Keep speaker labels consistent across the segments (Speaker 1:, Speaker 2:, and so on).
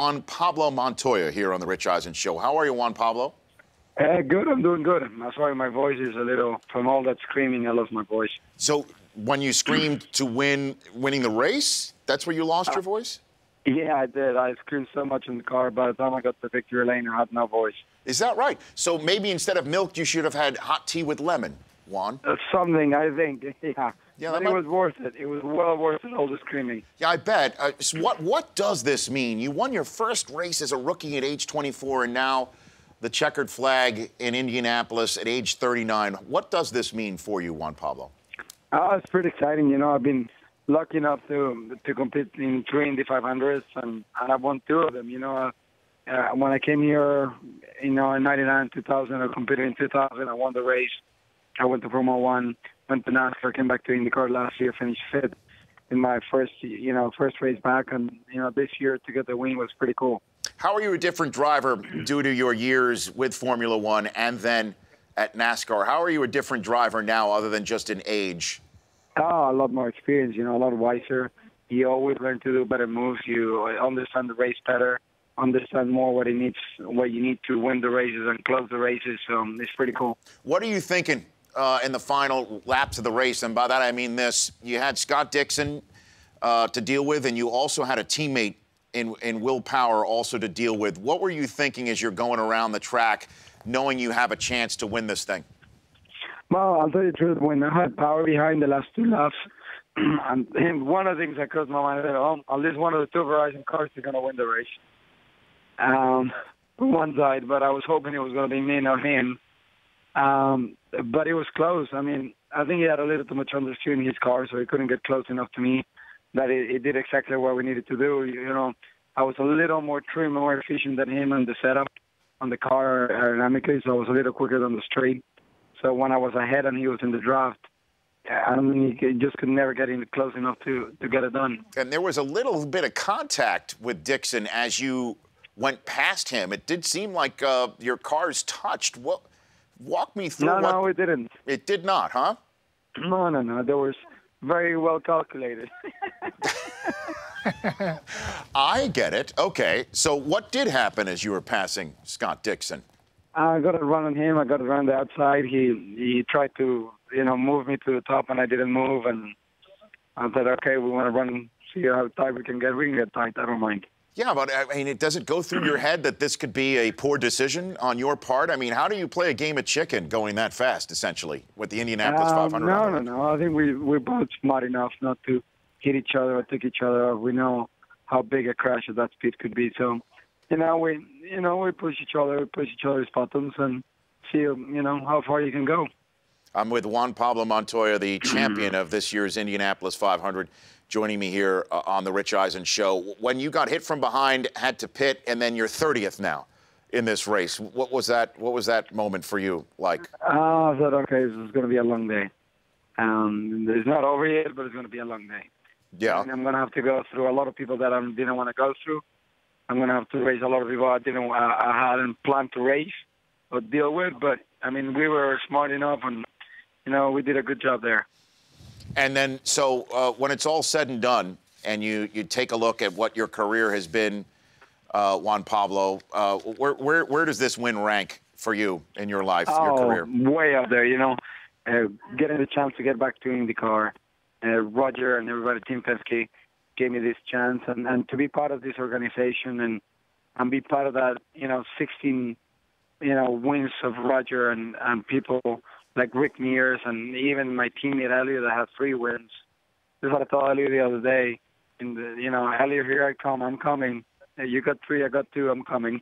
Speaker 1: Juan Pablo Montoya here on the Rich Eisen Show. How are you, Juan Pablo?
Speaker 2: Good, I'm doing good. I'm sorry my voice is a little, from all that screaming, I lost my voice.
Speaker 1: So when you screamed to winning the race, that's where you lost your voice?
Speaker 2: Yeah, I did. I screamed so much in the car. By the time I got to victory lane, I had no voice.
Speaker 1: Is that right? So maybe instead of milk, you should have had hot tea with lemon, Juan.
Speaker 2: Something, I think. Yeah, but
Speaker 1: it
Speaker 2: was worth it. It was well worth it, all the screaming.
Speaker 1: Yeah, I bet. So what does this mean? You won your first race as a rookie at age 24, and now the checkered flag in Indianapolis at age 39. What does this mean for you, Juan Pablo?
Speaker 2: It's pretty exciting. You know, I've been lucky enough to compete in 3 Indy 500s, and I've won 2 of them. You know, when I came here, you know, in 99, 2000, I competed in 2000. I won the race. I went to Formula 1, went to NASCAR, came back to Indycar last year, finished 5th in my first race back. And, you know, this year to get the win was pretty cool.
Speaker 1: How are you a different driver due to your years with Formula 1 and then at NASCAR? How are you a different driver now other than just in age?
Speaker 2: Oh, a lot more experience, you know, a lot wiser. You always learn to do better moves. You understand the race better, understand more what you need to win the races and close the races. So it's pretty cool. What
Speaker 1: are you thinking in the final laps of the race? And by that I mean this. You had Scott Dixon to deal with, and you also had a teammate in Will Power also to deal with. What were you thinking as you're going around the track, knowing you have a chance to win this thing?
Speaker 2: Well, I'll tell you the truth. When I had Power behind the last 2 laps, and one of the things that crossed my mind, at least one of the 2 Verizon cars is going to win the race. On one side, but I was hoping it was going to be me, not him. But it was close. I mean, I think he had a little too much understeer in his car, so he couldn't get close enough to me. That it did exactly what we needed to do. You know, I was a little more trim, more efficient than him on the setup on the car aerodynamically, so I was a little quicker than the straight. So when I was ahead and he was in the draft, I don't mean he just could never get in close enough to get it done.
Speaker 1: And there was a little bit of contact with Dixon as you went past him. It did seem like your cars touched. Walk me through.
Speaker 2: No, it didn't.
Speaker 1: It did not, huh?
Speaker 2: No. There was very well calculated.
Speaker 1: I get it. Okay. So what did happen as you were passing Scott Dixon?
Speaker 2: I got a run on him. I got a run on the outside. He tried to, you know, move me to the top, and I didn't move. And I said, okay, we want to run, see how tight we can get. We can get tight. I don't mind.
Speaker 1: Yeah, but I mean, does it go through your head that this could be a poor decision on your part? I mean, how do you play a game of chicken going that fast, essentially, with the Indianapolis 500?
Speaker 2: No. I think we're both smart enough not to hit each other or take each other off. We know how big a crash at that speed could be. So, we push each other's buttons and see, how far you can go.
Speaker 1: I'm with Juan Pablo Montoya, the champion of this year's Indianapolis 500, joining me here on the Rich Eisen Show. When you got hit from behind, had to pit, and then you're 30th now in this race, what was that moment for you like?
Speaker 2: I said, okay, this is going to be a long day. It's not over yet, but it's going to be a long day.
Speaker 1: Yeah.
Speaker 2: And I'm going to have to go through a lot of people that I didn't want to go through. I'm going to have to race a lot of people I hadn't planned to race or deal with. But, I mean, we were smart enough, and, we did a good job there.
Speaker 1: And then, so when it's all said and done, and you take a look at what your career has been, Juan Pablo, where does this win rank for you in your life, your career?
Speaker 2: Way up there, getting the chance to get back to IndyCar. Roger and everybody, Team Penske, gave me this chance, and to be part of this organization and be part of that, 16, wins of Roger and people like Rick Mears and even my teammate Elliot that had 3 wins. This is what I told Elliot the other day. Elliot, here I come, I'm coming. You got 3, I got 2, I'm coming.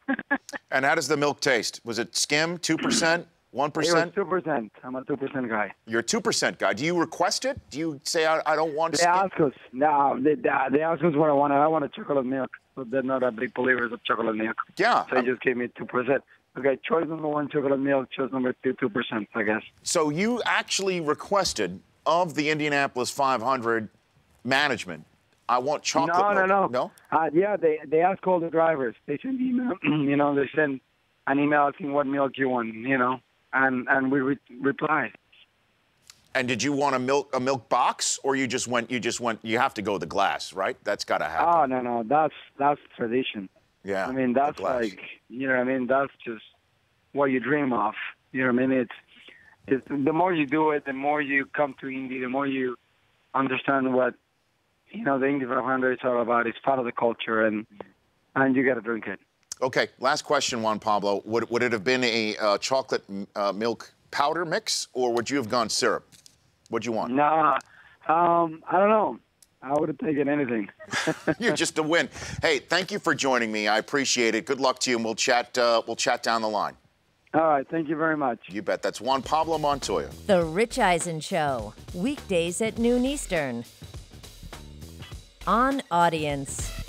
Speaker 1: And how does the milk taste? Was it skim, 2%? 1%?
Speaker 2: It was 2%. I'm a 2% guy.
Speaker 1: You're a 2% guy. Do you request it? Do you say, I don't want skim?
Speaker 2: They ask us. No, they ask us what I want. I want a chocolate milk. But they're not a big believers of chocolate milk.
Speaker 1: Yeah.
Speaker 2: So they just gave me 2%. Okay, choice number 1, chocolate milk. Choice number 2, 2%, I guess.
Speaker 1: So you actually requested of the Indianapolis 500 management, I want chocolate milk.
Speaker 2: No? Yeah, they ask all the drivers. They send email. They send an email asking what milk you want, and we reply.
Speaker 1: And did you want a milk box, or you just went, you have to go with the glass, right? That's got to happen.
Speaker 2: Oh, no, that's tradition.
Speaker 1: Yeah.
Speaker 2: I mean, that's like, you know what I mean? That's just what you dream of. You know what I mean? It's the more you do it, the more you come to Indy, the more you understand what, you know, the Indy 500 is all about. It's part of the culture, and you got to drink it.
Speaker 1: Okay, last question, Juan Pablo. Would it have been a chocolate milk powder mix, or would you have gone syrup? What'd you want?
Speaker 2: Nah, I don't know. I would have taken anything.
Speaker 1: You're just a win. Hey, thank you for joining me. I appreciate it. Good luck to you, and we'll chat down the line.
Speaker 2: All right, thank you very much.
Speaker 1: You bet. That's Juan Pablo Montoya.
Speaker 3: The Rich Eisen Show, weekdays at noon Eastern. On Audience.